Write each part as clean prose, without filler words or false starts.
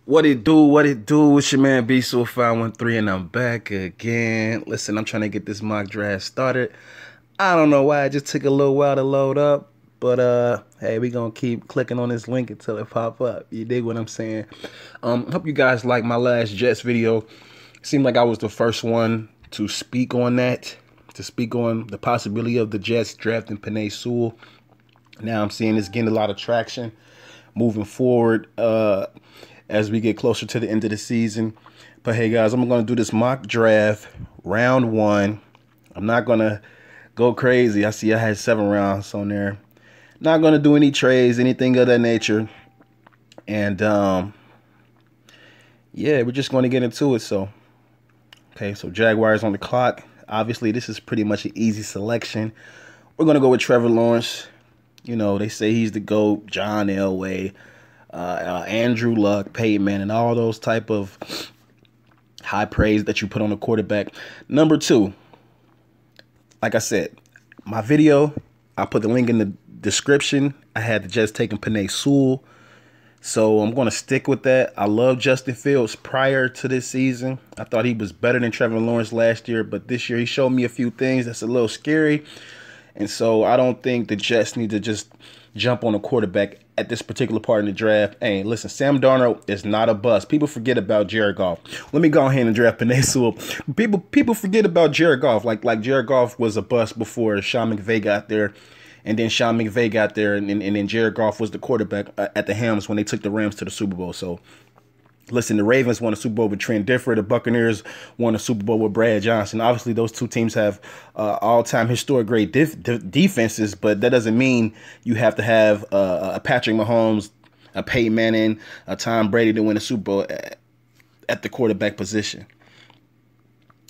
What it do? What it do? It's your man B.Sewell 513, and I'm back again. Listen, I'm trying to get this mock draft started. I don't know why it just took a little while to load up, but hey, we gonna keep clicking on this link until it pop up. You dig what I'm saying? Hope you guys like my last Jets video. Seemed like I was the first one to speak on that, to speak on the possibility of the Jets drafting B.Sewell. Now I'm seeing this getting a lot of traction moving forward as we get closer to the end of the season. But hey guys, I'm going to do this mock draft round one. I'm not going to go crazy. I see I had 7 rounds on there. Not going to do any trades, anything of that nature. And yeah, we're just going to get into it. So okay, so Jaguars on the clock. Obviously, this is pretty much an easy selection. We're going to go with Trevor Lawrence. You know, they say he's the GOAT, John Elway, Andrew Luck, Peyton Manning, all those type of high praise that you put on a quarterback. Number 2, like I said, my video, I put the link in the description. I had the Jets taking B.Sewell, so I'm going to stick with that. I love Justin Fields prior to this season. I thought he was better than Trevor Lawrence last year, but this year he showed me a few things that's a little scary. And so I don't think the Jets need to just jump on a quarterback at this particular part in the draft. Hey, listen, Sam Darnold is not a bust. People forget about Jared Goff. Let me go ahead and draft B.Sewell. People forget about Jared Goff. Like Jared Goff was a bust before Sean McVay got there. And then Sean McVay got there, and then Jared Goff was the quarterback at the helms when they took the Rams to the Super Bowl. So listen, the Ravens won a Super Bowl with Trent Dilfer. The Buccaneers won a Super Bowl with Brad Johnson. Obviously, those two teams have all-time historic great defenses, but that doesn't mean you have to have a Patrick Mahomes, a Peyton Manning, a Tom Brady to win a Super Bowl at the quarterback position.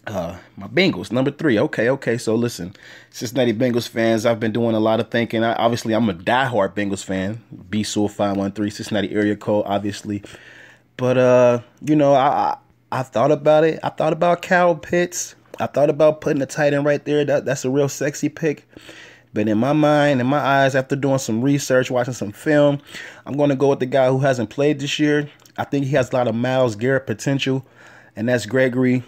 My Bengals, number 3. Okay. So listen, Cincinnati Bengals fans, I've been doing a lot of thinking. Obviously, I'm a diehard Bengals fan. B.Sewell 513, Cincinnati area code, obviously. But, you know, I thought about it. I thought about Kyle Pitts. I thought about putting a tight end right there. That's a real sexy pick. But in my mind, in my eyes, after doing some research, watching some film, I'm going to go with the guy who hasn't played this year. I think he has a lot of Myles Garrett potential, and that's Gregory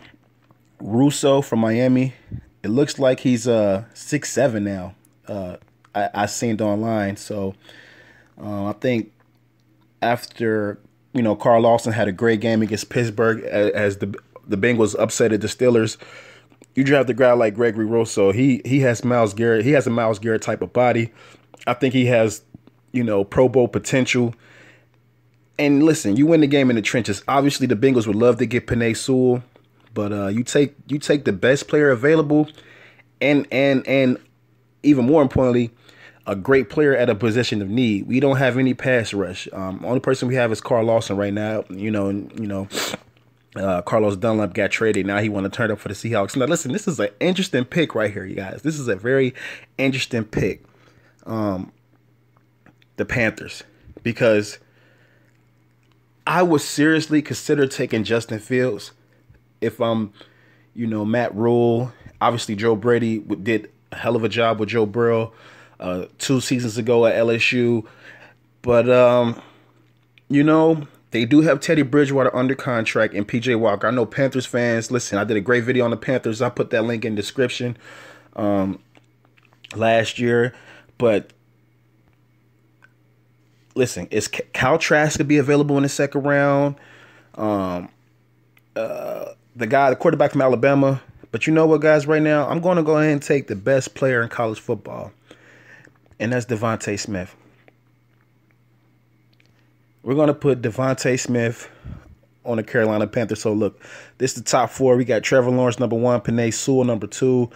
Russo from Miami. It looks like he's 6'7" now. I seen it online. So I think after, you know, Carl Lawson had a great game against Pittsburgh as the Bengals upsetted the Steelers, you draft a guy like Gregory Russo. He has Myles Garrett. He has a Myles Garrett type of body. I think he has, you know, Pro Bowl potential. And listen, you win the game in the trenches. Obviously, the Bengals would love to get B.Sewell, but you take the best player available, and even more importantly, a great player at a position of need. We don't have any pass rush. Only person we have is Carl Lawson right now. Carlos Dunlap got traded. Now he want to turn up for the Seahawks. Now listen, this is an interesting pick right here, you guys. This is a very interesting pick. The Panthers, because I would seriously consider taking Justin Fields if I'm, you know, Matt Rule. Obviously, Joe Brady did a hell of a job with Joe Burrow 2 seasons ago at LSU. But, you know, they do have Teddy Bridgewater under contract and P.J. Walker. I know Panthers fans, listen, I did a great video on the Panthers. I put that link in the description last year. But listen, is Kyle Trask to be available in the 2nd round? The quarterback from Alabama. But you know what, guys, right now, I'm going to go ahead and take the best player in college football, and that's Devonta Smith. We're going to put Devonta Smith on the Carolina Panthers. So, look, this is the top 4. We got Trevor Lawrence, number 1, B.Sewell, number 2,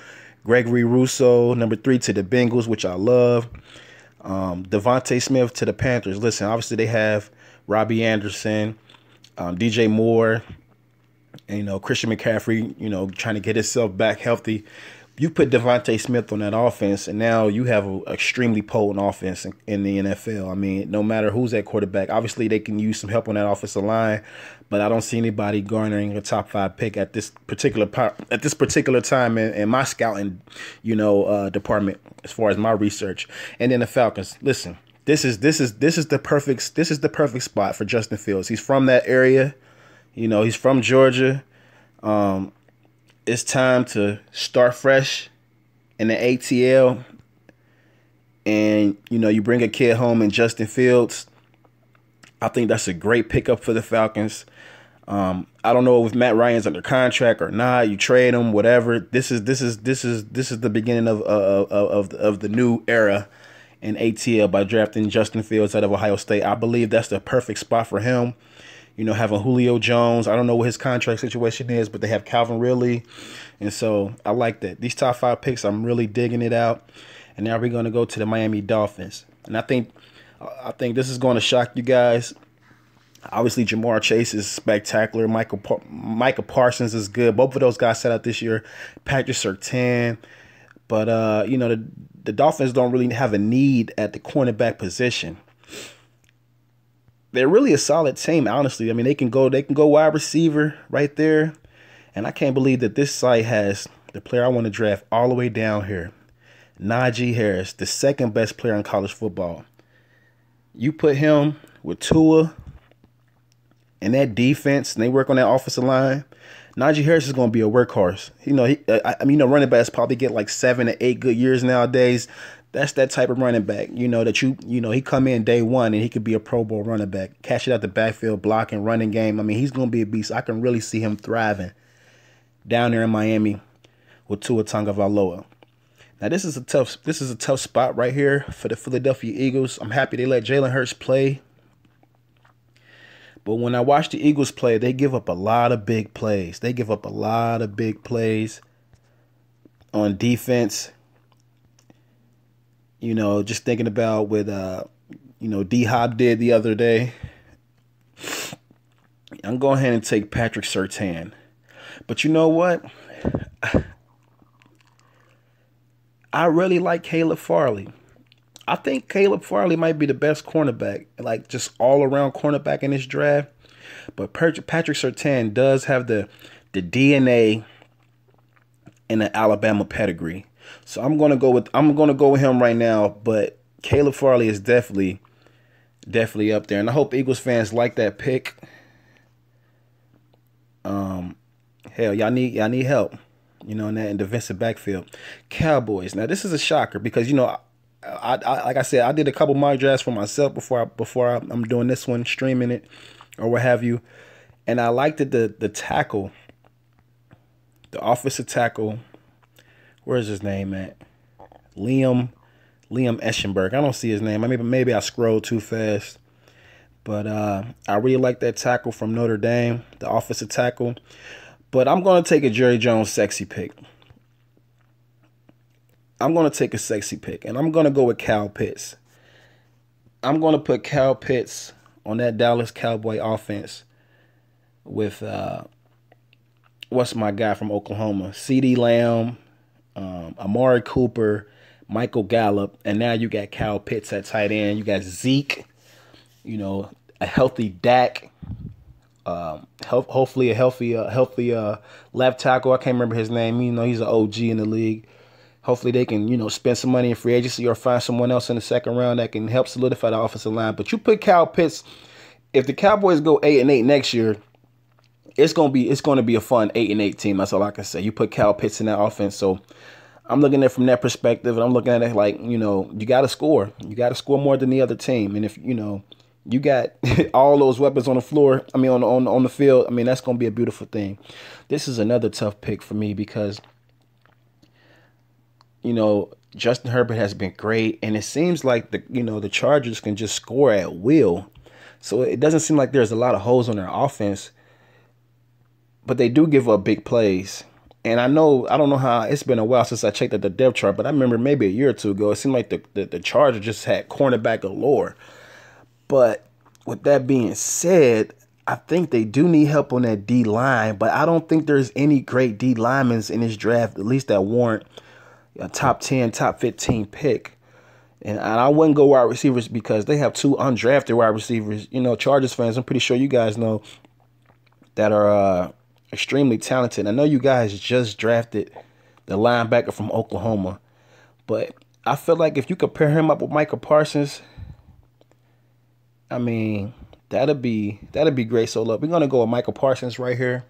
Gregory Russo, number 3 to the Bengals, which I love. Devonta Smith to the Panthers. Listen, obviously they have Robbie Anderson, DJ Moore, and, you know, Christian McCaffrey, you know, trying to get himself back healthy. You put Devonta Smith on that offense, and now you have an extremely potent offense in the NFL. I mean, no matter who's at quarterback, obviously they can use some help on that offensive line, but I don't see anybody garnering a top 5 pick at this particular time in my scouting, you know, department as far as my research. And then the Falcons. Listen, this is the perfect spot for Justin Fields. He's from that area. He's from Georgia. It's time to start fresh in the ATL. And, you bring a kid home in Justin Fields. I think that's a great pickup for the Falcons. I don't know if Matt Ryan's under contract or not. You trade him, whatever. This is the beginning of the new era in ATL by drafting Justin Fields out of Ohio State. I believe that's the perfect spot for him. Having Julio Jones. I don't know what his contract situation is, but they have Calvin Ridley. And so I like that. These top 5 picks, I'm really digging it out. And now we're going to go to the Miami Dolphins. And I think this is going to shock you guys. Obviously, Jamar Chase is spectacular. Micah Parsons is good. Both of those guys set out this year. Patrick Surtain. But, the Dolphins don't really have a need at the cornerback position. They're really a solid team, honestly. I mean, they can go wide receiver right there. And I can't believe that this site has the player I want to draft all the way down here. Naji Harris, the second best player in college football. You put him with Tua and that defense, and they work on that offensive line. Naji Harris is going to be a workhorse. Running backs probably get like 7 to 8 good years nowadays. That's that type of running back, that he come in day one and he could be a Pro Bowl running back. Catch it out the backfield, blocking, running game. I mean, he's going to be a beast. I can really see him thriving down there in Miami with Tua Tagovailoa. Now, this is a tough spot right here for the Philadelphia Eagles. I'm happy they let Jalen Hurts play. But when I watch the Eagles play, they give up a lot of big plays. They give up a lot of big plays on defense. Just thinking about what D-Hop did the other day. I'm going ahead and take Patrick Surtain. But you know what? I really like Caleb Farley. I think Caleb Farley might be the best cornerback, like just all-around cornerback in this draft. But Patrick Surtain does have the DNA and the Alabama pedigree. So I'm gonna go with him right now. But Caleb Farley is definitely up there, and I hope Eagles fans like that pick. Hell, y'all need help, in that defensive backfield. Cowboys. Now this is a shocker because I like I said, I did a couple mock drafts for myself before I'm doing this one, streaming it or what have you, and I liked the tackle, the offensive tackle. Where's his name at? Liam Eschenberg. I don't see his name. Maybe I scrolled too fast. But I really like that tackle from Notre Dame, the offensive tackle. But I'm going to take a Jerry Jones sexy pick. I'm going to take a sexy pick, and I'm going to go with Kyle Pitts. I'm going to put Kyle Pitts on that Dallas Cowboy offense with, what's my guy from Oklahoma? CeeDee Lamb, Amari Cooper, Michael Gallup, and now you got Kyle Pitts at tight end. You got Zeke, a healthy Dak, hopefully a healthy left tackle. I can't remember his name. He's an OG in the league. Hopefully they can, spend some money in free agency or find someone else in the second round that can help solidify the offensive line. But you put Kyle Pitts, if the Cowboys go 8-8 next year, it's going to be a fun 8-8 team. That's all I can say. You put Kyle Pitts in that offense. So I'm looking at it from that perspective, and I'm looking at it like, you got to score. You got to score more than the other team. And if, you got all those weapons on the floor, on the field, that's going to be a beautiful thing. This is another tough pick for me because, Justin Herbert has been great, and it seems like the Chargers can just score at will. So it doesn't seem like there's a lot of holes on their offense, but they do give up big plays. And I don't know how, it's been a while since I checked at the depth chart, but I remember maybe a year or two ago, it seemed like the Chargers just had cornerback galore. But with that being said, I think they do need help on that D line, but I don't think there's any great D linemen in this draft, at least that warrant a top 10, top 15 pick. And I wouldn't go wide receivers because they have 2 undrafted wide receivers. Chargers fans, I'm pretty sure you guys know, that are extremely talented. I know you guys just drafted the linebacker from Oklahoma, but I feel like if you compare him up with Micah Parsons, I mean, that'd be great. So look, we're gonna go with Michael Parsons right here.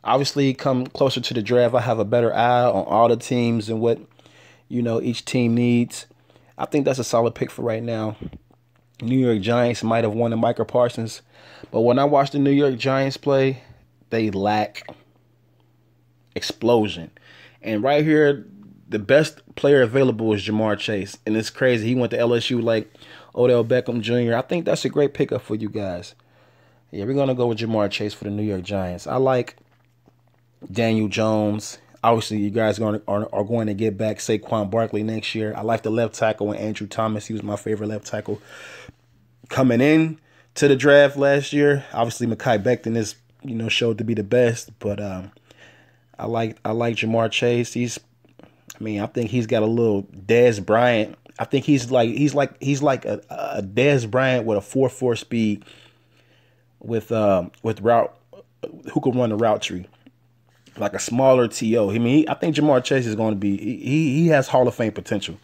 Obviously, come closer to the draft, I have a better eye on all the teams and what each team needs. I think that's a solid pick for right now. New York Giants might have wanted Michael Parsons, but when I watch the New York Giants play, they lack explosion. And right here, the best player available is Jamar Chase. And it's crazy. He went to LSU like Odell Beckham Jr. I think that's a great pickup for you guys. Yeah, we're going to go with Jamar Chase for the New York Giants. I like Daniel Jones. Obviously, you guys are going to get back Saquon Barkley next year. I like the left tackle and Andrew Thomas. He was my favorite left tackle coming in to the draft last year. Obviously, Mekhi Becton is showed to be the best, but I like Jamar Chase. I think he's got a little Dez Bryant. I think he's like a Dez Bryant with a 4.4 speed with route who can run the route tree. Like a smaller TO. I think Jamar Chase is going to be he has Hall of Fame potential.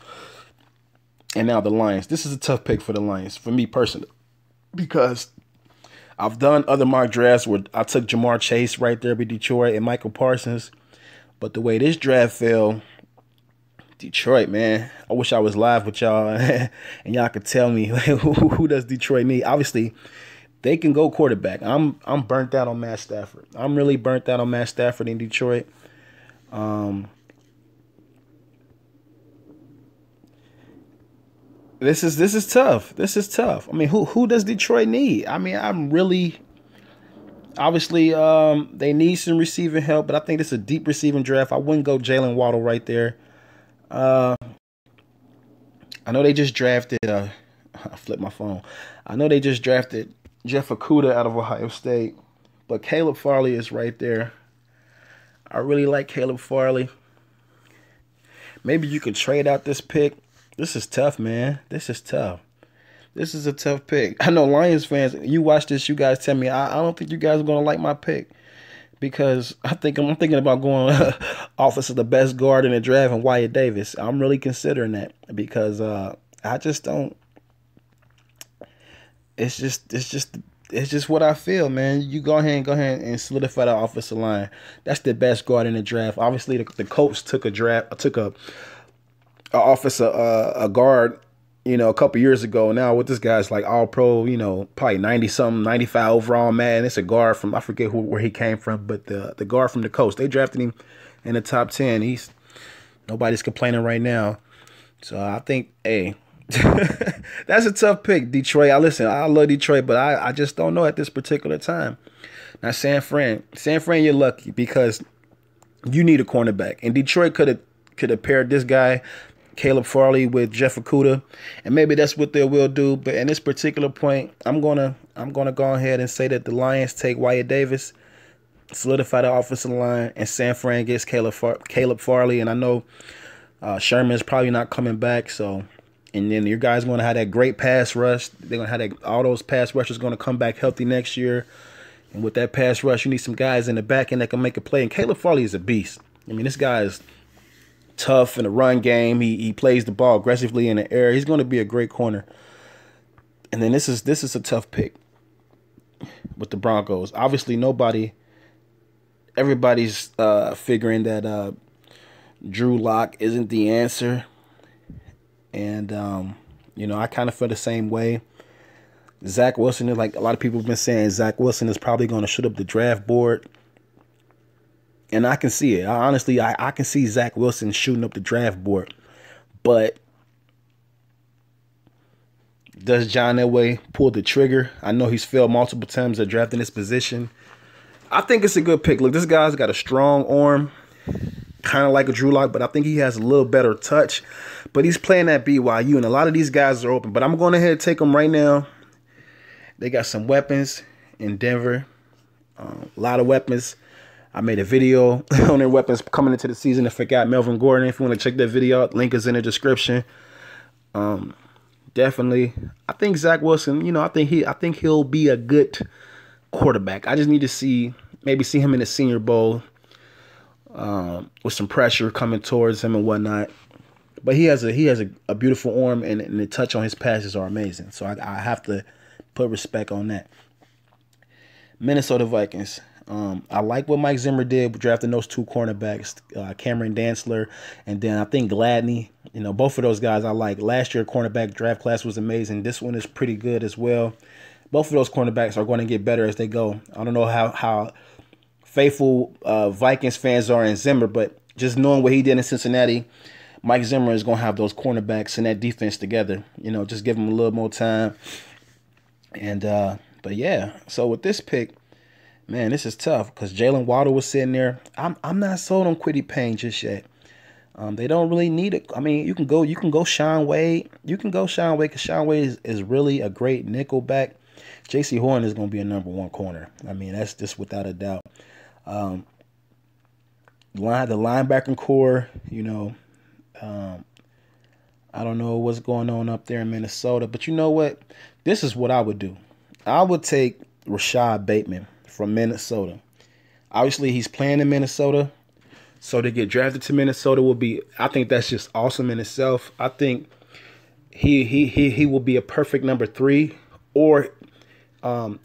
And now the Lions. This is a tough pick for the Lions, for me personally, because I've done other mock drafts where I took Jamar Chase right there with Detroit and Michael Parsons. But the way this draft fell, Detroit, man, I wish I was live with y'all and y'all could tell me who does Detroit need. Obviously, they can go quarterback. I'm burnt out on Matt Stafford. I'm really burnt out on Matt Stafford in Detroit. This is tough. This is tough. I mean, who does Detroit need? I mean, I'm really obviously they need some receiving help, but I think it's a deep receiving draft. I wouldn't go Jalen Waddle right there. I know they just drafted. I flipped my phone. I know they just drafted Jeff Okudah out of Ohio State, but Caleb Farley is right there. I really like Caleb Farley. Maybe you could trade out this pick. This is tough, man. This is tough. This is a tough pick. I know Lions fans, you watch this, you guys tell me, I don't think you guys are going to like my pick, because I'm thinking about going offensive the best guard in the draft and Wyatt Davis. I'm really considering that because I just don't. It's just what I feel, man. You go ahead and solidify the offensive line. That's the best guard in the draft. Obviously, the Colts took a guard, a couple years ago. Now with this guy's like all pro, probably 90-something, 95 overall, man. It's a guard from, I forget where he came from, but the guard from the Colts. They drafted him in the top 10. Nobody's complaining right now. So I think, hey, that's a tough pick, Detroit. I love Detroit, but I just don't know at this particular time. Now San Fran, you're lucky because you need a cornerback, and Detroit could have paired this guy, Caleb Farley, with Jeff Okudah, and maybe that's what they will do. But in this particular point, I'm gonna go ahead and say that the Lions take Wyatt Davis, solidify the offensive line, and San Fran gets Caleb Farley. And I know Sherman's probably not coming back, so. And then your guys going to have that great pass rush. They're going to have all those pass rushers going to come back healthy next year. And with that pass rush, you need some guys in the back end that can make a play. And Caleb Farley is a beast. I mean, this guy is tough in the run game. He plays the ball aggressively in the air. He's going to be a great corner. And then this is a tough pick with the Broncos. Obviously, everybody's figuring that Drew Lock isn't the answer. And, I kind of feel the same way. Zach Wilson is like a lot of people have been saying Zach Wilson is probably going to shoot up the draft board. And I can see it. I can see Zach Wilson shooting up the draft board. But does John Elway pull the trigger? I know he's failed multiple times at drafting this position. I think it's a good pick. Look, this guy's got a strong arm, kind of like a Drew Lock, but I think he has a little better touch. But he's playing at BYU, and a lot of these guys are open. But I'm going ahead and take them right now. They got some weapons in Denver, a lot of weapons. I made a video on their weapons coming into the season. I forgot Melvin Gordon. If you want to check that video out, link is in the description. Definitely, I think Zach Wilson. I think he'll be a good quarterback. I just need to maybe see him in the Senior Bowl with some pressure coming towards him and whatnot. But he has a beautiful arm, and the touch on his passes are amazing. So I have to Put respect on that. Minnesota Vikings. I like what Mike Zimmer did with drafting those two cornerbacks, Cameron Dantzler, and then I think Gladney. You know, both of those guys I like. Last year cornerback draft class was amazing. This one is pretty good as well. Both of those cornerbacks are going to get better as they go. I don't know how faithful Vikings fans are in Zimmer, but just knowing what he did in Cincinnati, Mike Zimmer is going to have those cornerbacks and that defense together. You know, just give them a little more time. And but yeah, so with this pick, man, this is tough because Jalen Waddle was sitting there. I'm not sold on Kwity Paye just yet. They don't really need it. I mean, you can go Shaun Wade. You can go Shaun Wade because Shaun Wade is really a great nickel back. J.C. Horn is going to be a number one corner. I mean, that's just without a doubt. The linebacker core, you know, I don't know what's going on up there in Minnesota, but you know what? This is what I would do. I would take Rashad Bateman from Minnesota. Obviously, he's playing in Minnesota, so to get drafted to Minnesota will be. I think that's just awesome in itself. I think he will be a perfect number 3, or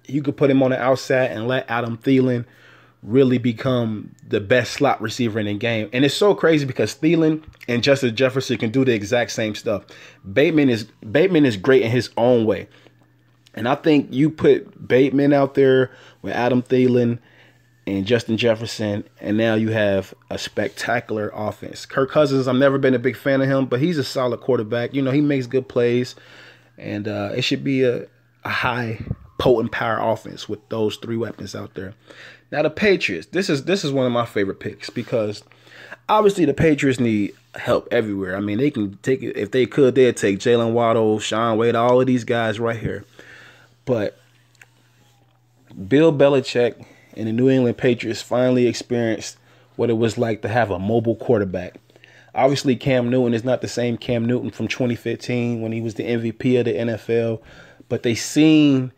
you could put him on the outside and let Adam Thielen really become the best slot receiver in the game. And it's so crazy because Thielen and Justin Jefferson can do the exact same stuff. Bateman is great in his own way. And I think you put Bateman out there with Adam Thielen and Justin Jefferson, and now you have a spectacular offense. Kirk Cousins, I've never been a big fan of him, but he's a solid quarterback. You know, he makes good plays, and it should be a high, potent power offense with those 3 weapons out there. Now the Patriots, this is one of my favorite picks because obviously the Patriots need help everywhere. I mean, they can take it if they could. They'd take Jalen Waddle, Shaun Wade, all of these guys right here. But Bill Belichick and the New England Patriots finally experienced what it was like to have a mobile quarterback. Obviously, Cam Newton is not the same Cam Newton from 2015 when he was the MVP of the NFL, but they seen,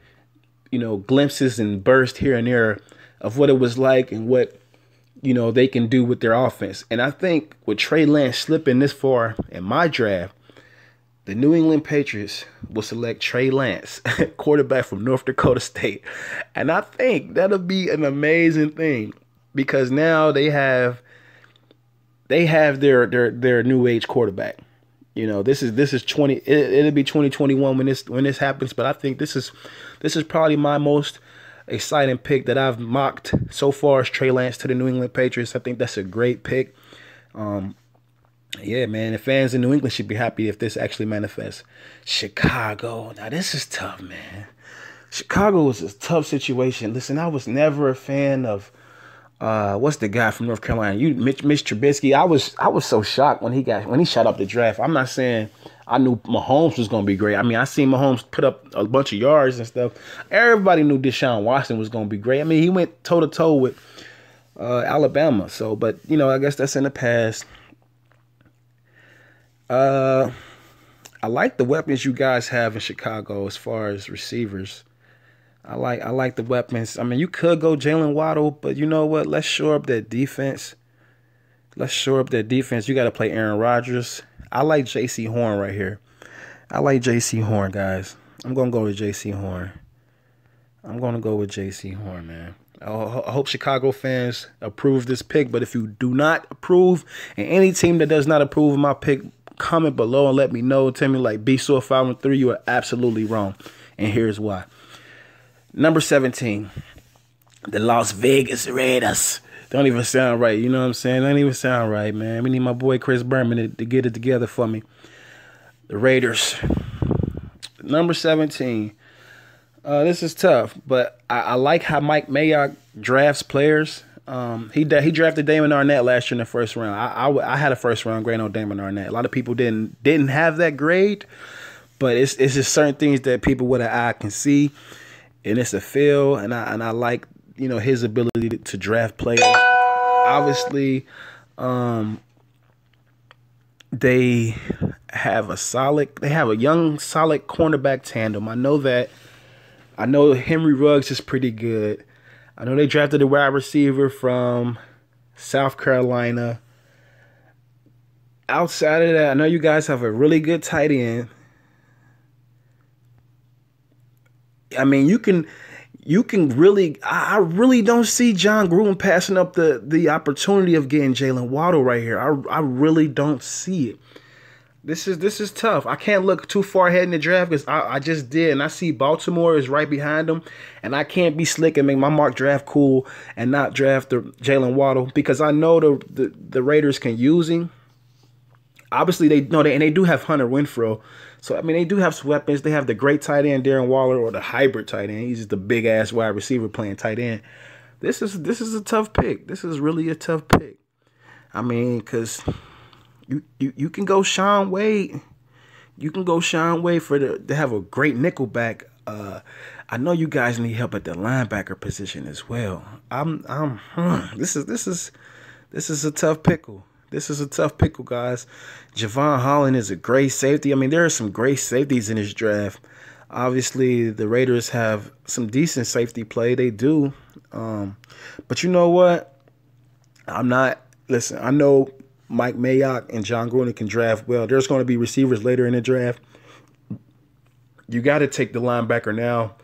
you know, glimpses and bursts here and there of what it was like and what, you know, they can do with their offense. And I think with Trey Lance slipping this far in my draft, the New England Patriots will select Trey Lance, quarterback from North Dakota State. And I think that'll be an amazing thing because now they have their new age quarterback. You know, this is 20 it'll be 2021 when this happens, but I think this is probably my most exciting pick that I've mocked so far is Trey Lance to the New England Patriots. I think that's a great pick. Yeah, man, the fans in New England should be happy if this actually manifests. Chicago. Now, this is tough, man. Chicago was a tough situation. Listen, I was never a fan of what's the guy from North Carolina? Mitch Trubisky. I was so shocked when he shot up the draft. I'm not saying I knew Mahomes was gonna be great. I mean, I seen Mahomes put up a bunch of yards and stuff. Everybody knew Deshaun Watson was gonna be great. I mean, he went toe to toe with Alabama. So, but you know, I guess that's in the past. I like the weapons you guys have in Chicago as far as receivers. I like the weapons. I mean, you could go Jalen Waddle, but you know what? Let's shore up that defense. You got to play Aaron Rodgers. I like J.C. Horn right here. I like J.C. Horn, guys. I'm going to go with J.C. Horn. Man. I hope Chicago fans approve this pick, but if you do not approve, and any team that does not approve of my pick, comment below and let me know. Tell me like B.Sewell 5-3, you are absolutely wrong. And here's why. Number 17, the Las Vegas Raiders. Don't even sound right. You know what I'm saying? Don't even sound right, man. We need my boy Chris Berman to get it together for me. The Raiders. Number 17. This is tough, but I like how Mike Mayock drafts players. He drafted Damon Arnett last year in the first round. I had a first round grade on Damon Arnett. A lot of people didn't have that grade, but it's just certain things that people with an eye can see, and it's a feel. And I like, you know, his ability to draft players. Obviously, they have a young solid cornerback tandem. I know that. I know Henry Ruggs is pretty good. I know they drafted a wide receiver from South Carolina. Outside of that, I know you guys have a really good tight end. I mean, you can really, I really don't see John Gruden passing up the opportunity of getting Jalen Waddle right here. I really don't see it. This is tough. I can't look too far ahead in the draft because I just did, and I see Baltimore is right behind them, and I can't be slick and make my mock draft cool and not draft the Jalen Waddle because I know the Raiders can use him. Obviously, they know and they do have Hunter Renfrow. So, I mean, they do have some weapons. They have the great tight end, Darren Waller, or the hybrid tight end. He's just the big-ass wide receiver playing tight end. This is a tough pick. This is really a tough pick. I mean, because you can go Sean Wade. You can go Sean Wade to have a great nickelback. I know you guys need help at the linebacker position as well. This is a tough pickle. This is a tough pickle, guys. Javon Holland is a great safety. I mean, there are some great safeties in this draft. Obviously, the Raiders have some decent safety play. They do. But you know what? Listen, I know Mike Mayock and John Gruden can draft well. There's going to be receivers later in the draft. You got to take the linebacker now.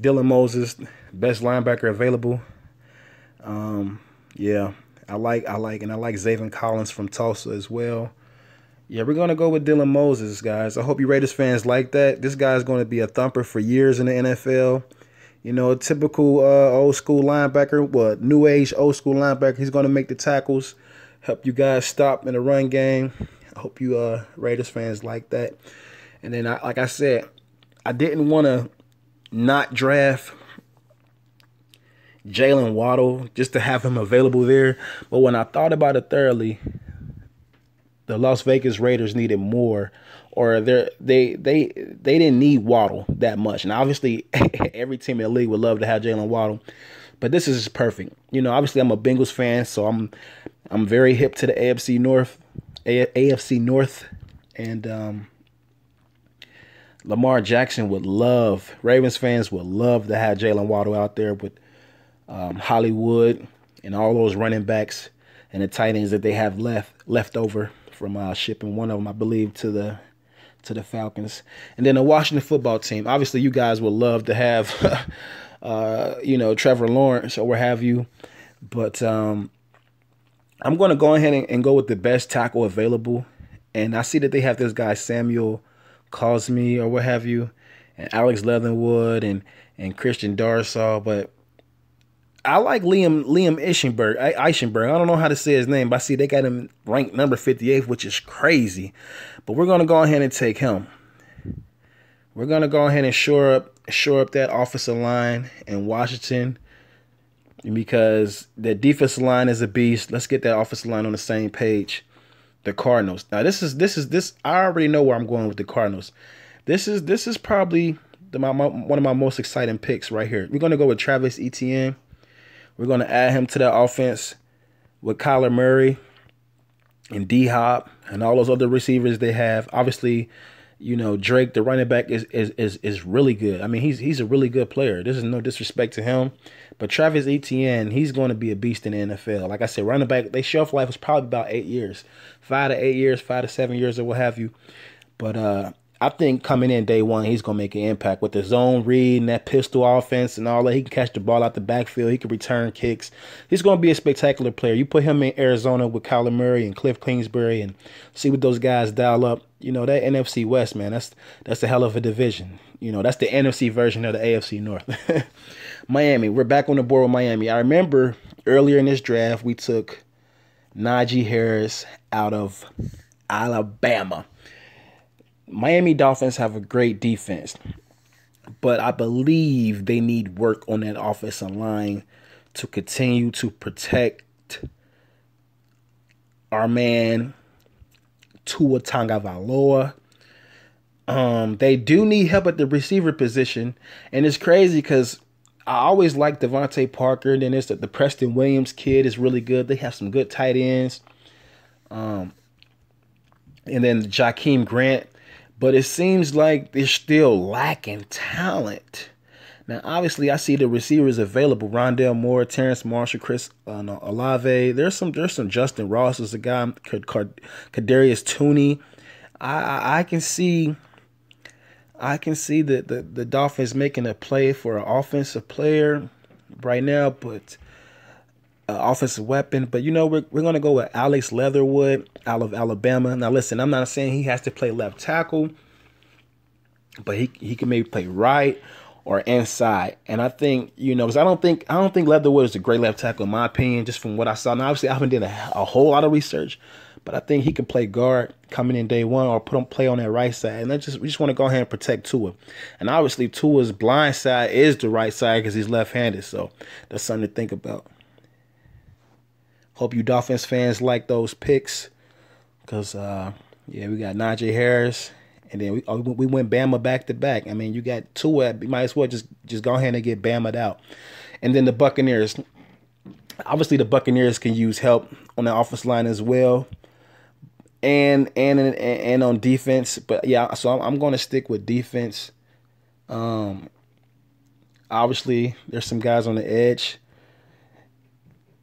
Dylan Moses, best linebacker available. Yeah. I like Zaven Collins from Tulsa as well. Yeah, we're going to go with Dylan Moses, guys. I hope you Raiders fans like that. This guy's going to be a thumper for years in the NFL. You know, a typical old school linebacker, new age old school linebacker. He's going to make the tackles, help you guys stop in the run game. I hope you Raiders fans like that. And then, like I said, I didn't want to not draft Jalen Waddle just to have him available there. But when I thought about it thoroughly, the Las Vegas Raiders needed more, or they didn't need Waddle that much. And obviously, every team in the league would love to have Jalen Waddle, but this is perfect. You know, obviously, I'm a Bengals fan, so I'm very hip to the AFC North, and Lamar Jackson Ravens fans would love to have Jalen Waddle out there with Hollywood and all those running backs and the tight ends that they have left over from shipping one of them, I believe, to the Falcons. And then the Washington football team. Obviously, you guys would love to have, Trevor Lawrence or what have you. But I'm going to go ahead and go with the best tackle available. And I see that they have this guy, Samuel Cosme or what have you, and Alex Leatherwood and Christian Darsaw. But I like Liam Eichenberg. I don't know how to say his name, but I see they got him ranked number 58, which is crazy. But we're going to go ahead and take him. We're going to go ahead and shore up that offensive line in Washington because the defensive line is a beast. Let's get that offensive line on the same page. The Cardinals. Now this. I already know where I'm going with the Cardinals. This is probably one of my most exciting picks right here. We're going to go with Travis Etienne. We're going to add him to the offense with Kyler Murray and D-Hop and all those other receivers they have. Obviously, Drake, the running back, is really good. I mean, he's a really good player. This is no disrespect to him. But Travis Etienne, he's going to be a beast in the NFL. Like I said, running back, their shelf life is probably about 8 years. 5 to 8 years, 5 to 7 years, or what have you. But I think coming in day one, he's going to make an impact with the zone read and that pistol offense and all that. He can catch the ball out the backfield. He can return kicks. He's going to be a spectacular player. You put him in Arizona with Kyler Murray and Cliff Kingsbury and see what those guys dial up. That NFC West, man, that's a hell of a division. That's the NFC version of the AFC North. Miami, we're back on the board with Miami. I remember earlier in this draft, we took Naji Harris out of Alabama. Miami Dolphins have a great defense, but I believe they need work on that offensive line to continue to protect our man Tua Tagovailoa. They do need help at the receiver position, and it's crazy because I always liked Devontae Parker. Then it's the Preston Williams kid is really good. They have some good tight ends. And then Jakeem Grant. But it seems like they're still lacking talent. Now, obviously, I see the receivers available: Rondale Moore, Terrence Marshall, Chris Olave. There's some Justin Ross is a guy. Kadarius Tooney. I can see I can see the Dolphins making a play for an offensive player right now, but offensive weapon. But you know, we're gonna go with Alex Leatherwood out of Alabama. Now listen, I'm not saying he has to play left tackle, but he can maybe play right or inside. And I think, you know, because I don't think Leatherwood is a great left tackle in my opinion, just from what I saw. Now obviously I haven't done a whole lot of research, but I think he can play guard coming in day one or play on that right side. And we just want to go ahead and protect Tua. And obviously Tua's blind side is the right side because he's left-handed. So that's something to think about. Hope you Dolphins fans like those picks. Because, yeah, we got Naji Harris. And then we went Bama back-to-back. I mean, you got Tua. You might as well just go ahead and get Bama'd out. And then the Buccaneers. Obviously, the Buccaneers can use help on the offensive line as well. And on defense. But, yeah, so I'm going to stick with defense. Obviously, there's some guys on the edge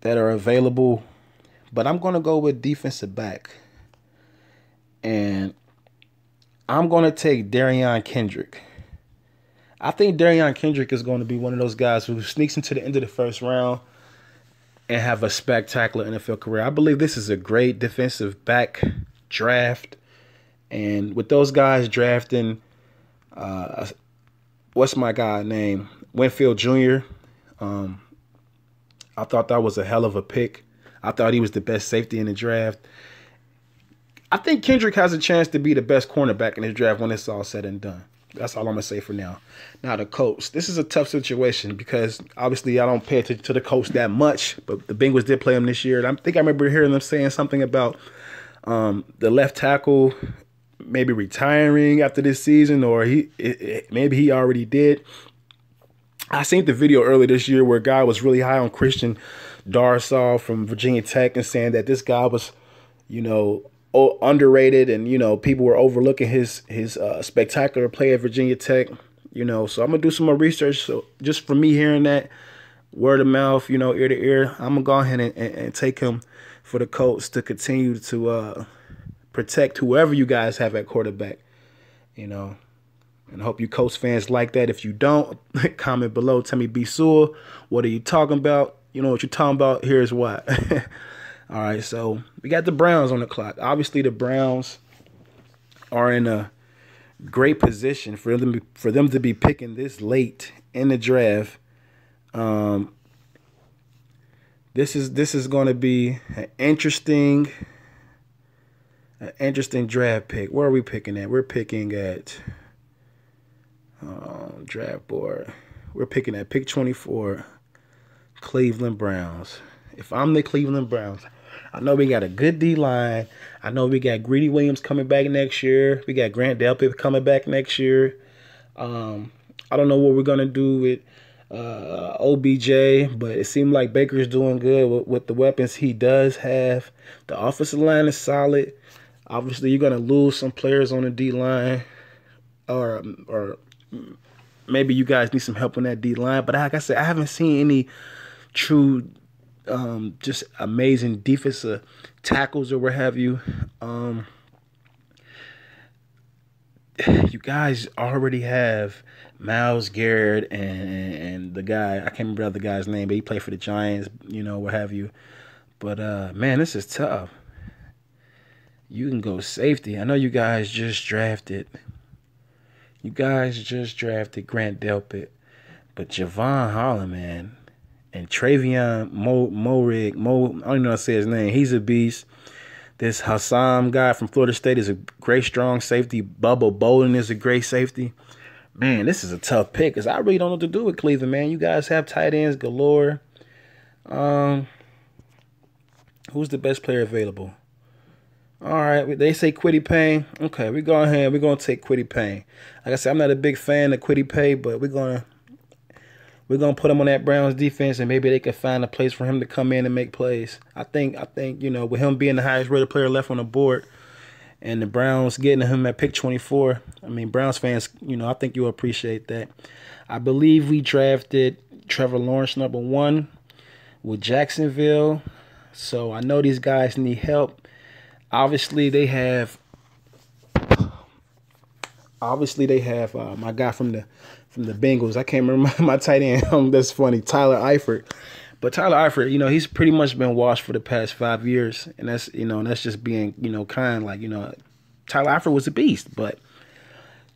that are available. But I'm going to go with defensive back. And I'm going to take Darion Kendrick. I think Darion Kendrick is going to be one of those guys who sneaks into the end of the first round and have a spectacular NFL career. I believe this is a great defensive back draft. And with those guys drafting, what's my guy name? Winfield Jr. I thought that was a hell of a pick. I thought he was the best safety in the draft. I think Kendrick has a chance to be the best cornerback in this draft when it's all said and done. That's all I'm going to say for now. Now, the Colts. This is a tough situation because, obviously, I don't pay attention to the Colts that much, but the Bengals did play them this year. And I think I remember hearing them saying something about the left tackle maybe retiring after this season, or maybe he already did. I seen the video earlier this year where a guy was really high on Christian Darrisaw from Virginia Tech and saying that this guy was, you know, underrated, and you know, people were overlooking his spectacular play at Virginia Tech. You know, so I'm gonna do some more research. So just for me hearing that word of mouth, you know, ear to ear, I'm gonna go ahead and take him for the Colts to continue to protect whoever you guys have at quarterback. You know, and I hope you Colts fans like that. If you don't, comment below. Tell me, B.Sewell, what are you talking about? You know what you're talking about. Here's why. All right, so we got the Browns on the clock. Obviously, the Browns are in a great position for them to be picking this late in the draft. This is going to be an interesting draft pick. Where are we picking at? We're picking at draft board. We're picking at pick 24, Cleveland Browns. If I'm the Cleveland Browns, I know we got a good D-line. I know we got Greedy Williams coming back next year. We got Grant Delpit coming back next year. I don't know what we're going to do with OBJ, but it seemed like Baker's doing good with the weapons he does have. The offensive line is solid. Obviously, you're going to lose some players on the D-line, or maybe you guys need some help on that D-line. But like I said, I haven't seen any true just amazing defensive tackles or what have you. You guys already have Myles Garrett and the guy, I can't remember the guy's name, but he played for the Giants, you know, what have you. But man, this is tough. You can go safety. I know you guys just drafted Grant Delpit, but Javon Holland, man, and Travion Morig, I don't even know how to say his name. He's a beast. This Hassam guy from Florida State is a great, strong safety. Bubba Bolden is a great safety. Man, this is a tough pick because I really don't know what to do with Cleveland, man. You guys have tight ends galore. Who's the best player available? All right, they say Kwity Paye. Okay, we're going to take Kwity Paye. Like I said, I'm not a big fan of Kwity Paye, but we're gonna put him on that Browns defense, and maybe they can find a place for him to come in and make plays. I think you know, with him being the highest rated player left on the board, and the Browns getting him at pick 24, I mean, Browns fans, you know, I think you'll appreciate that. I believe we drafted Trevor Lawrence #1 with Jacksonville, so I know these guys need help. Obviously, they have Obviously, they have my guy from the Bengals. I can't remember my tight end. That's funny, Tyler Eifert. But Tyler Eifert, he's pretty much been washed for the past 5 years, and that's just being kind. Like Tyler Eifert was a beast, but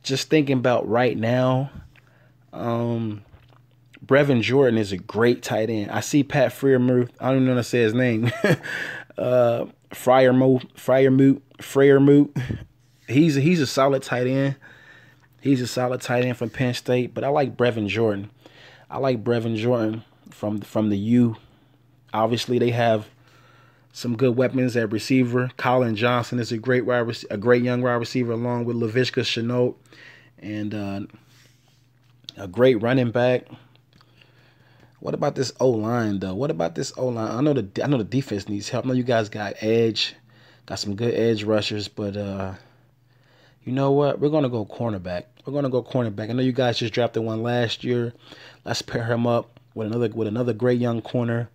just thinking about right now, Brevin Jordan is a great tight end. I see Pat Freiermuth. I don't even know how to say his name. Freiermuth. He's a solid tight end. He's a solid tight end from Penn State. But I like Brevin Jordan. From the U. Obviously, they have some good weapons at receiver. Colin Johnson is a great young wide receiver, along with Laviska Shenault, and a great running back. What about this O-line, though? I know the defense needs help. I know you guys got some good edge rushers, but you know what? We're gonna go cornerback. I know you guys just drafted one last year. Let's pair him up with another great young corner,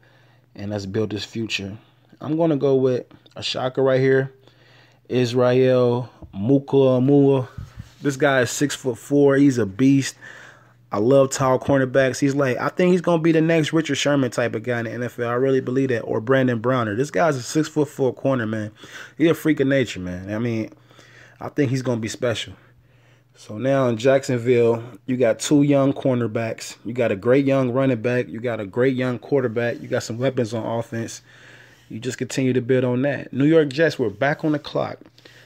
and let's build this future. I'm gonna go with a shocker right here, Israel Mukamua. This guy is 6'4". He's a beast. I love tall cornerbacks. I think he's going to be the next Richard Sherman type of guy in the NFL. I really believe that. Or Brandon Browner. This guy's a 6'4" corner, man. He's a freak of nature, man. I mean, I think he's going to be special. So now in Jacksonville, you got 2 young cornerbacks. You got a great young running back. You got a great young quarterback. You got some weapons on offense. You just continue to build on that. New York Jets, we're back on the clock.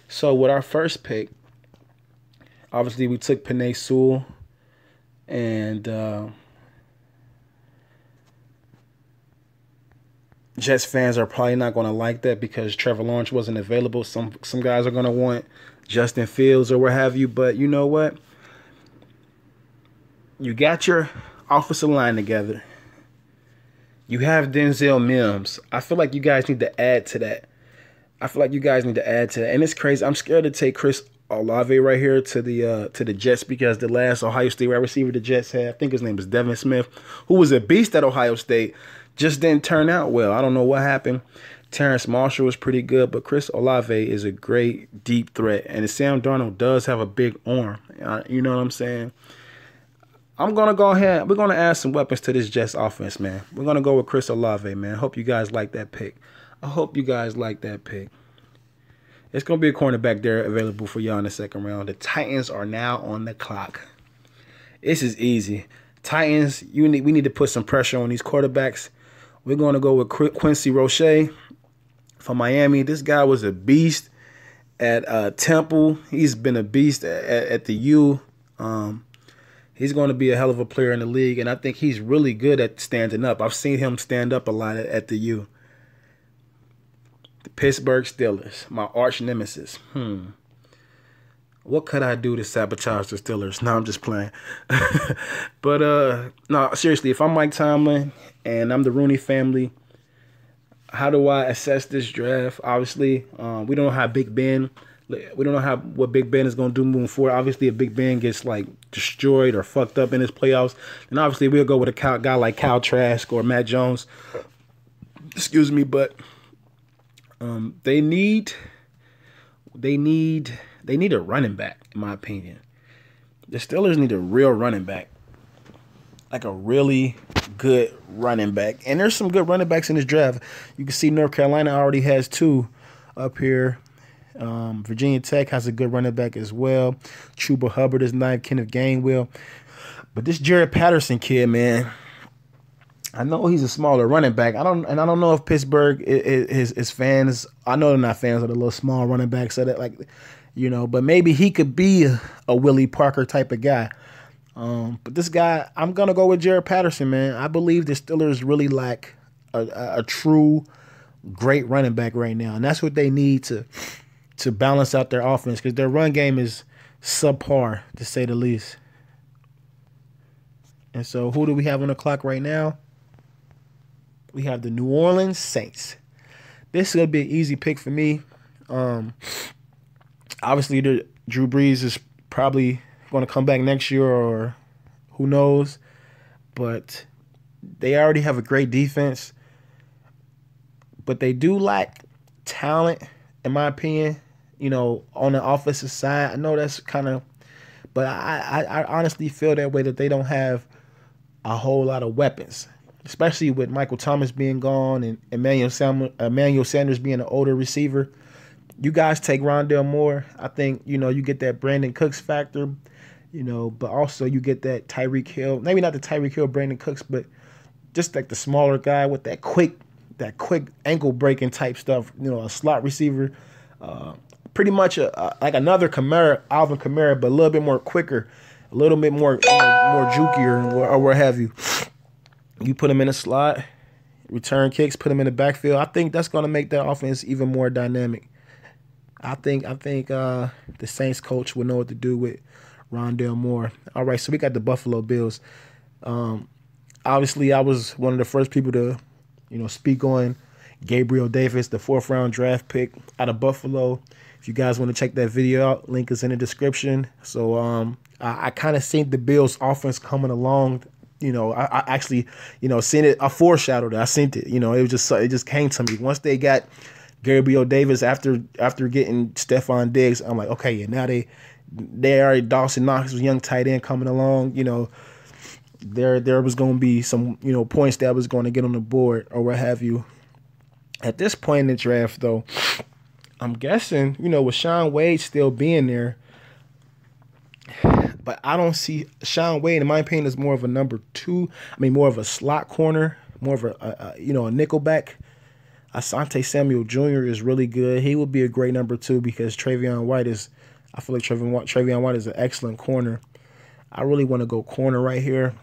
So with our first pick, obviously we took Penei Sewell. And Jets fans are probably not going to like that because Trevor Lawrence wasn't available. Some guys are going to want Justin Fields or what have you. But you know what? You got your offensive line together. You have Denzel Mims. I feel like you guys need to add to that. And it's crazy. I'm scared to take Chris Olave right here to the Jets because the last Ohio State wide receiver the Jets had, I think his name was Devin Smith, who was a beast at Ohio State, just didn't turn out well. I don't know what happened. Terrence Marshall was pretty good, but Chris Olave is a great deep threat, and Sam Darnold does have a big arm. You know what I'm saying? I'm going to go ahead. We're going to add some weapons to this Jets offense, man. We're going to go with Chris Olave, man. I hope you guys like that pick. It's going to be a cornerback there available for y'all in the second round. The Titans are now on the clock. This is easy. Titans, we need to put some pressure on these quarterbacks. We're going to go with Quincy Roche from Miami. This guy was a beast at Temple. He's been a beast at the U. He's going to be a hell of a player in the league, and I think he's really good at standing up. I've seen him stand up a lot at the U. The Pittsburgh Steelers, my arch nemesis. What could I do to sabotage the Steelers? No, I'm just playing. But, no, seriously, if I'm Mike Tomlin and I'm the Rooney family, how do I assess this draft? Obviously, we don't know how Big Ben. We don't know what Big Ben is going to do moving forward. Obviously, if Big Ben gets, destroyed or fucked up in his playoffs, then obviously we'll go with a guy like Kyle Trask or Matt Jones. Excuse me, but they need a running back, in my opinion. The Steelers need a real running back. Like a really good running back. And there's some good running backs in this draft. You can see North Carolina already has 2 up here. Virginia Tech has a good running back as well. Chuba Hubbard is nice. Kenneth Gainwell. But this Jared Patterson kid, man, I know he's a smaller running back. I don't know if Pittsburgh is fans. I know they're not fans of the little small running backs. So that but maybe he could be a Willie Parker type of guy. But this guy, I'm gonna go with Jared Patterson, man. I believe the Steelers really lack a true great running back right now, and that's what they need to balance out their offense because their run game is subpar, to say the least. And so, who do we have on the clock right now? We have the New Orleans Saints. This is going to be an easy pick for me. Obviously, Drew Brees is probably going to come back next year or who knows. But they already have a great defense. But they do lack talent, in my opinion, on the offensive side. I know that's kind of But I honestly feel that way, that they don't have a whole lot of weapons, especially with Michael Thomas being gone and Emmanuel Sanders being an older receiver. You guys take Rondale Moore. I think, you get that Brandon Cooks factor, but also you get that Tyreek Hill. Maybe not the Tyreek Hill, Brandon Cooks, but just like the smaller guy with that quick ankle breaking type stuff, a slot receiver. Pretty much like another Alvin Kamara, but a little bit more quicker, a little bit more more jukier or what have you. You put him in a slot, return kicks, put him in the backfield. I think that's going to make that offense even more dynamic. I think the Saints coach will know what to do with Rondale Moore. All right, so we got the Buffalo Bills. Obviously, I was one of the first people to, speak on Gabriel Davis, the 4th round draft pick out of Buffalo. If you guys want to check that video out, link is in the description. So I kind of seen the Bills offense coming along. I actually, seen it. I foreshadowed it. I seen it. It just came to me once they got Gabriel Davis after getting Stephon Diggs. I'm like, okay, yeah, now they already Dawson Knox was young tight end coming along. There was going to be some points that was going to get on the board or what have you. At this point in the draft, though, I'm guessing with Shaun Wade still being there, but I don't see Shaun Wade, in my opinion, is more of a number 2. I mean, more of a slot corner, more of a nickelback. Asante Samuel Jr. is really good. He would be a great number 2 because Travion White is. I feel like Travion White is an excellent corner. I really want to go corner right here.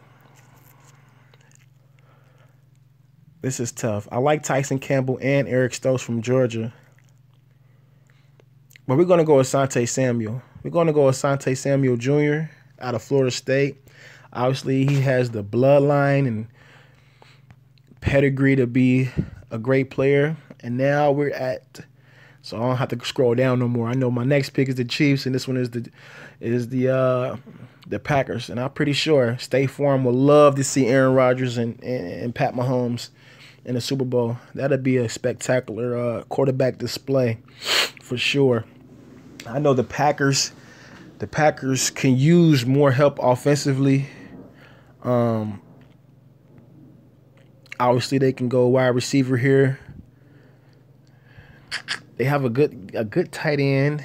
This is tough. I like Tyson Campbell and Eric Stokes from Georgia. But we're going to go with Asante Samuel. We're going to go with Asante Samuel Jr. out of Florida State. Obviously, he has the bloodline and pedigree to be a great player. And now we're at, so I don't have to scroll down no more. I know my next pick is the Chiefs, and this one is the Packers. And I'm pretty sure State Farm will love to see Aaron Rodgers and Pat Mahomes in the Super Bowl. That'd be a spectacular quarterback display for sure. I know the Packers can use more help offensively. Obviously, they can go wide receiver here. They have a good tight end.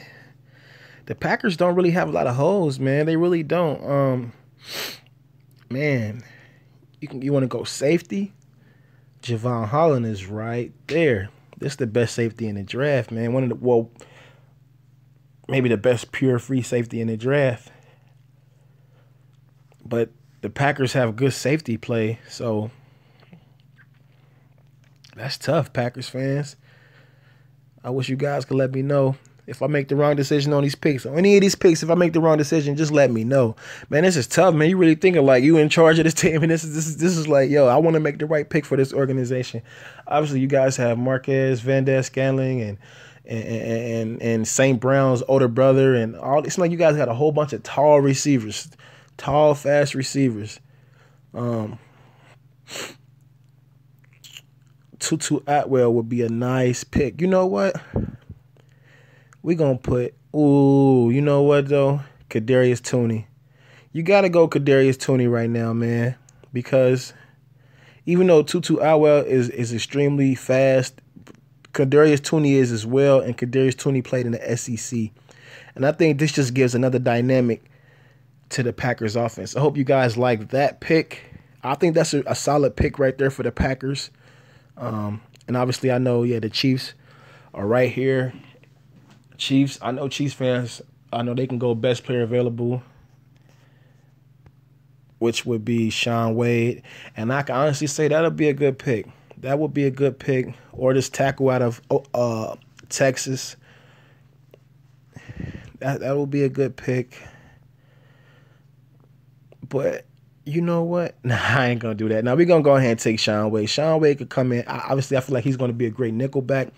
The Packers don't really have a lot of holes, man. They really don't. Man, you want to go safety? Javon Holland is right there. This is the best safety in the draft, man. Maybe the best pure free safety in the draft. But the Packers have good safety play, so that's tough, Packers fans. I wish you guys could let me know if I make the wrong decision on these picks. On any of these picks, if I make the wrong decision, just let me know. Man, this is tough, man. You really thinking like you in charge of this team, and this is like, yo, I want to make the right pick for this organization. Obviously, you guys have Marquez, Valdez-Scantling, and St. Brown's older brother, and all. It's like you guys got a whole bunch of tall receivers, tall, fast receivers. Tutu Atwell would be a nice pick. You know what? We're going to put, you know what, though? Kadarius Toney. You got to go Kadarius Toney right now, man, because even though Tutu Atwell is extremely fast, Kadarius Toney is as well, and Kadarius Toney played in the SEC. And I think this just gives another dynamic to the Packers offense. I hope you guys like that pick. I think that's a solid pick right there for the Packers. And obviously I know, the Chiefs are right here. Chiefs, I know Chiefs fans, I know they can go best player available, which would be Shaun Wade. And I can honestly say that'll be a good pick. That would be a good pick. Or this tackle out of Texas. That would be a good pick. But you know what? Nah, I ain't going to do that. Now, we're going to go ahead and take Shaun Wade. Shaun Wade could come in. Obviously, I feel like he's going to be a great nickelback.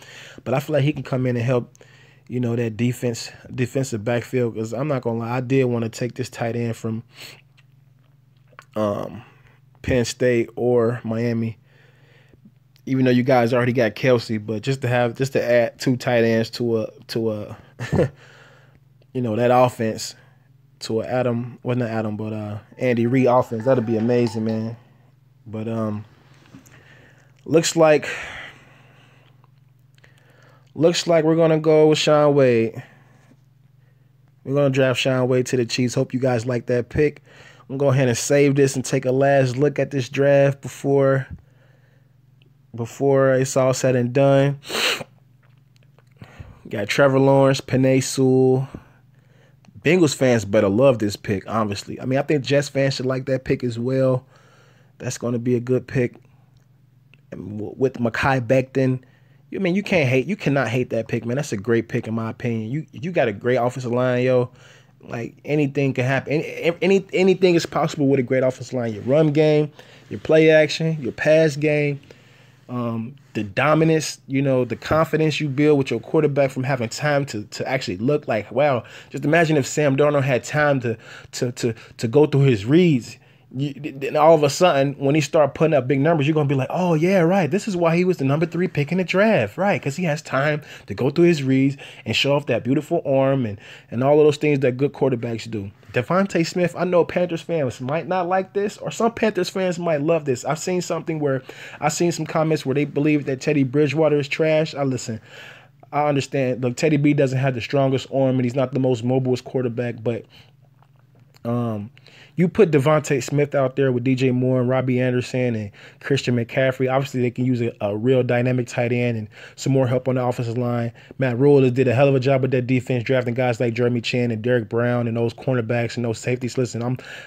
But I feel like he can come in and help, that defensive backfield. Because I'm not going to lie, I did want to take this tight end from Penn State or Miami. Even though you guys already got Kelsey. But just to add 2 tight ends to a that offense. to Andy Reid offense. That'd be amazing, man. But looks like we're gonna go with Sean Wade. We're gonna draft Sean Wade to the Chiefs. Hope you guys like that pick. I'm gonna go ahead and save this and take a last look at this draft before it's all said and done. Got Trevor Lawrence, Penei Sewell. Bengals fans better love this pick, obviously. I mean, I think Jets fans should like that pick as well. That's going to be a good pick. And with Mekhi Becton, I mean, you cannot hate that pick, man. That's a great pick in my opinion. You got a great offensive line, yo. Like, anything can happen. Anything is possible with a great offensive line. Your run game, your play action, your pass game. The dominance, the confidence you build with your quarterback from having time to actually look like, wow. Just imagine if Sam Darnold had time to go through his reads. Then all of a sudden, when he start putting up big numbers, you're going to be like, oh, yeah, right. This is why he was the number 3 pick in the draft, right? Because he has time to go through his reads and show off that beautiful arm and all of those things that good quarterbacks do. Devonta Smith, I know Panthers fans might not like this, or some Panthers fans might love this. I've seen some comments where they believe that Teddy Bridgewater is trash. I understand. Look, Teddy B doesn't have the strongest arm, and he's not the most mobilest quarterback, but you put Devonta Smith out there with DJ Moore and Robbie Anderson and Christian McCaffrey. Obviously, they can use a real dynamic tight end and some more help on the offensive line. Matt Rhule did a hell of a job with that defense, drafting guys like Jeremy Chin and Derek Brown and those cornerbacks and those safeties. Listen,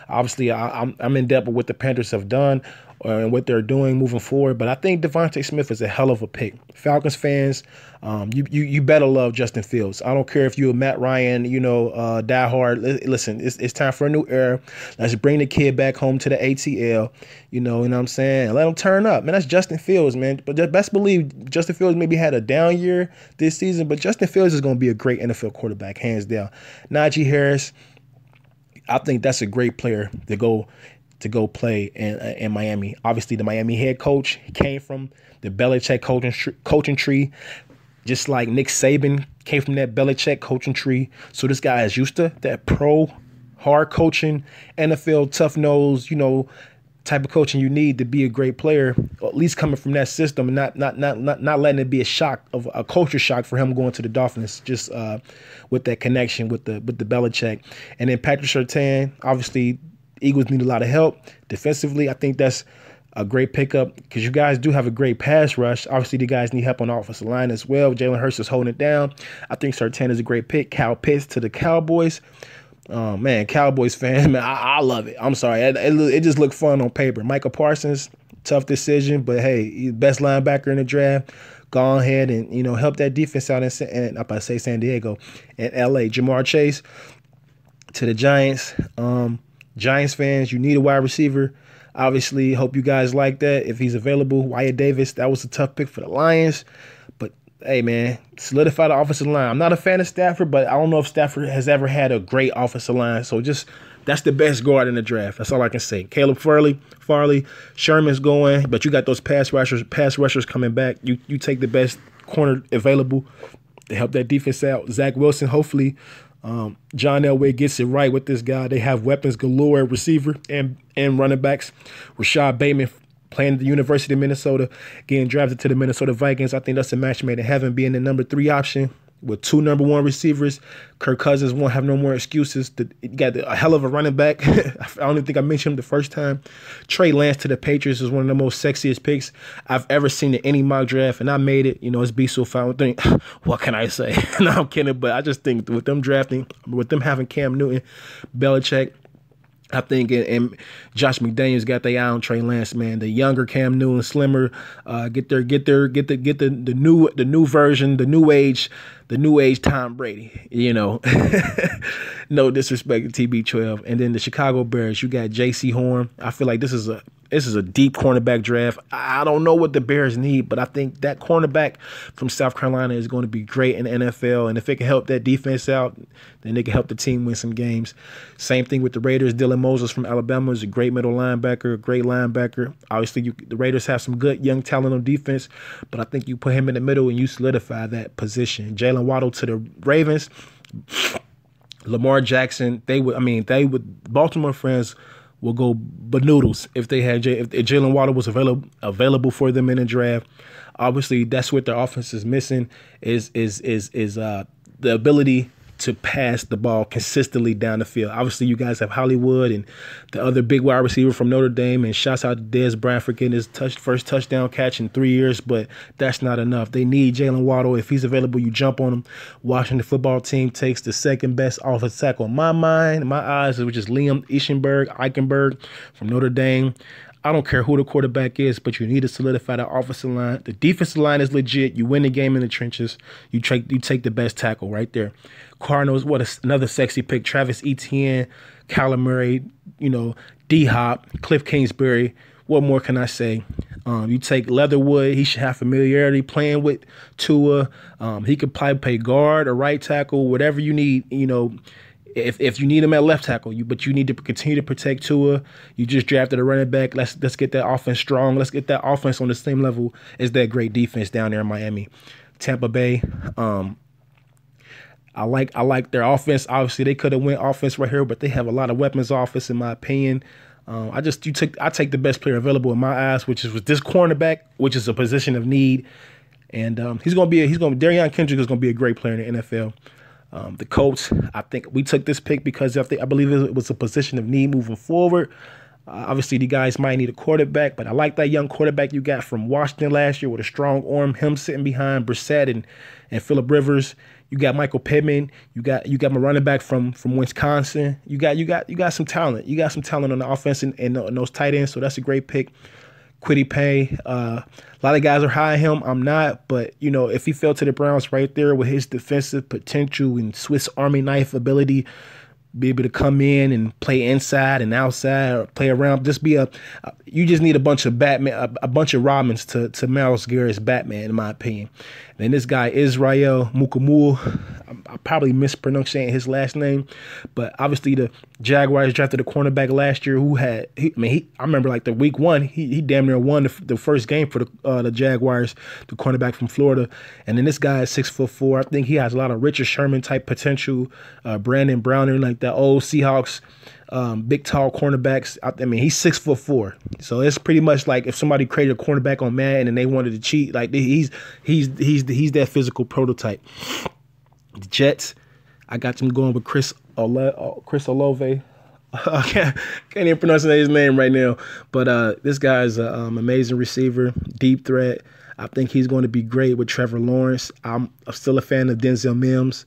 I'm in depth with what the Panthers have done and what they're doing moving forward. But I think Devonta Smith is a hell of a pick. Falcons fans, you better love Justin Fields. I don't care if you're a Matt Ryan, diehard. Listen, it's time for a new era. Let's bring the kid back home to the ATL. You know what I'm saying? And let him turn up. Man, that's Justin Fields, man. But best believe Justin Fields maybe had a down year this season, but Justin Fields is going to be a great NFL quarterback, hands down. Naji Harris, I think that's a great player to go play in Miami. Obviously, the Miami head coach came from the Belichick coaching tree, just like Nick Saban came from that Belichick coaching tree. So this guy is used to that pro, hard coaching, NFL tough nose, type of coaching you need to be a great player. Or at least coming from that system, and not letting it be a culture shock for him going to the Dolphins. Just with that connection with the Belichick, and then Patrick Surtain, obviously. Eagles need a lot of help defensively. I think that's a great pickup because you guys do have a great pass rush. Obviously, the guys need help on the offensive line as well. Jalen Hurts is holding it down. I think Surtain is a great pick. Kyle Pitts to the Cowboys. Man, Cowboys fan, man, I love it. I'm sorry. It just looked fun on paper. Micah Parsons, tough decision, but hey, he's best linebacker in the draft. Go ahead and, help that defense out in I'm about to say San Diego and LA. Jamar Chase to the Giants. Giants fans, you need a wide receiver. Obviously, hope you guys like that. If he's available, Wyatt Davis, that was a tough pick for the Lions. But, hey, man, solidify the offensive line. I'm not a fan of Stafford, but I don't know if Stafford has ever had a great offensive line. So that's the best guard in the draft. That's all I can say. Caleb Farley, Sherman's going, but you got those pass rushers coming back. You take the best corner available to help that defense out. Zach Wilson, hopefully. John Elway gets it right with this guy. They have weapons galore at receiver and running backs. Rashad Bateman playing at the University of Minnesota, getting drafted to the Minnesota Vikings. I think that's a match made in heaven, being the number 3 option with 2 number 1 receivers. Kirk Cousins won't have no more excuses. You got a hell of a running back. I don't even think I mentioned him the first time. Trey Lance to the Patriots is one of the most sexiest picks I've ever seen in any mock draft, and I made it. It's B.Sewell found thing. What can I say? No, I'm kidding, but I just think with them drafting, with them having Cam Newton, Belichick, I think, and Josh McDaniels got their eye on Trey Lance, man. The younger Cam Newton, slimmer, get the new version, the new age Tom Brady. No disrespect to TB12. And then the Chicago Bears, you got J.C. Horn. I feel like this is a deep cornerback draft. I don't know what the Bears need, but I think that cornerback from South Carolina is going to be great in the NFL. And if it can help that defense out, then they can help the team win some games. Same thing with the Raiders. Dylan Moses from Alabama is a great middle linebacker, a great linebacker. Obviously, the Raiders have some good young talent on defense, but I think you put him in the middle and you solidify that position. Jalen Waddle to the Ravens. Lamar Jackson, Baltimore fans will go banoodles if they had if Jalen Waddle was available for them in the draft. Obviously, that's what their offense is missing is the ability to pass the ball consistently down the field. Obviously, you guys have Hollywood and the other big wide receiver from Notre Dame, and shouts out to Dez Bryant for getting his first touchdown catch in 3 years, but that's not enough. They need Jalen Waddle. If he's available, you jump on him. Washington football team takes the second best offensive tackle in my eyes, which is Liam Eichenberg from Notre Dame. I don't care who the quarterback is, but you need to solidify the offensive line. The defensive line is legit. You win the game in the trenches. You take the best tackle right there. Cardinals, another sexy pick. Travis Etienne, Kyler Murray, D-Hop, Cliff Kingsbury. What more can I say? You take Leatherwood. He should have familiarity playing with Tua. He could probably play guard or right tackle, whatever you need, If you need him at left tackle, but you need to continue to protect Tua. You just drafted a running back. Let's get that offense strong. Let's get that offense on the same level as that great defense down there in Miami. Tampa Bay, I like their offense. Obviously, they could have went offense right here, but they have a lot of weapons offense, in my opinion. I take the best player available in my eyes, which is with this cornerback, which is a position of need, and Darion Kendrick is gonna be a great player in the NFL. The Colts, I think we took this pick because I believe it was a position of need moving forward. Obviously, the guys might need a quarterback, but I like that young quarterback you got from Washington last year with a strong arm. Him sitting behind Brissett and Phillip Rivers. You got Michael Pittman. You got my running back from Wisconsin. You got some talent. You got some talent on the offense and those tight ends. So that's a great pick. Kwity Paye. A lot of guys are high on him. I'm not, but if he fell to the Browns right there with his defensive potential and Swiss Army knife ability, be able to come in and play inside and outside or play around, you just need a bunch of Batman, a bunch of Robins to Myles Garrett's Batman, in my opinion. And then this guy Israel Mukamua, I probably mispronouncing his last name, but obviously the Jaguars drafted a cornerback last year who I remember like the week one, he damn near won the first game for the Jaguars, the cornerback from Florida. And then this guy is 6'4". I think he has a lot of Richard Sherman type potential, Brandon Browner, like the old Seahawks, big tall cornerbacks. He's 6'4". So it's pretty much like if somebody created a cornerback on Madden and they wanted to cheat, like he's that physical prototype. The Jets, I got them going with Chris Olave. I can't even pronounce his name right now. But this guy's an amazing receiver, deep threat. I think he's going to be great with Trevor Lawrence. I'm still a fan of Denzel Mims.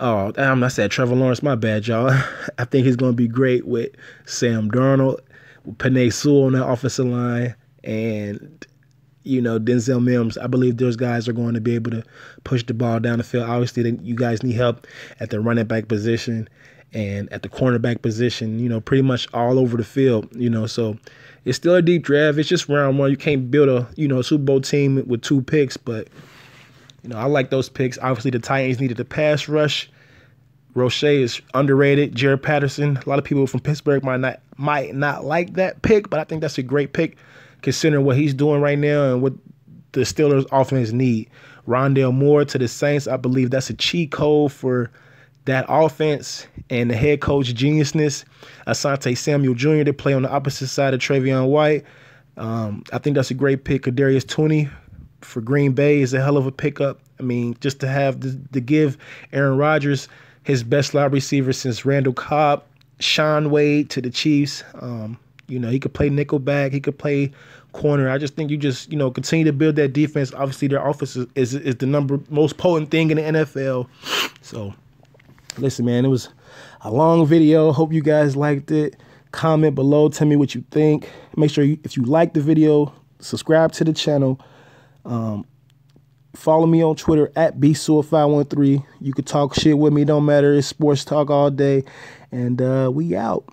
Oh, damn, I said Trevor Lawrence. My bad, y'all. I think he's going to be great with Sam Darnold, with Penei Sewell on that offensive line, and Denzel Mims. I believe those guys are going to be able to push the ball down the field. Obviously, you guys need help at the running back position and at the cornerback position, pretty much all over the field, So it's still a deep draft. It's just round one. You can't build a, Super Bowl team with 2 picks, but, I like those picks. Obviously, the Titans needed a pass rush. Roche is underrated. Jared Patterson. A lot of people from Pittsburgh might not like that pick, but I think that's a great pick considering what he's doing right now and what the Steelers offense need. Rondale Moore to the Saints. I believe that's a cheat code for that offense and the head coach geniusness. Asante Samuel Jr. to play on the opposite side of Travion White. I think that's a great pick. Kadarius Toney for Green Bay is a hell of a pickup. Just to have to give Aaron Rodgers his best slot receiver since Randall Cobb, Sean Wade to the Chiefs. He could play nickelback. He could play corner. I just think you continue to build that defense. Obviously, their offense is the most potent thing in the NFL. So, listen, man, it was a long video. Hope you guys liked it. Comment below. Tell me what you think. Make sure if you like the video, subscribe to the channel. Follow me on Twitter at B.Sewell513. You can talk shit with me. Don't matter. It's sports talk all day. And we out.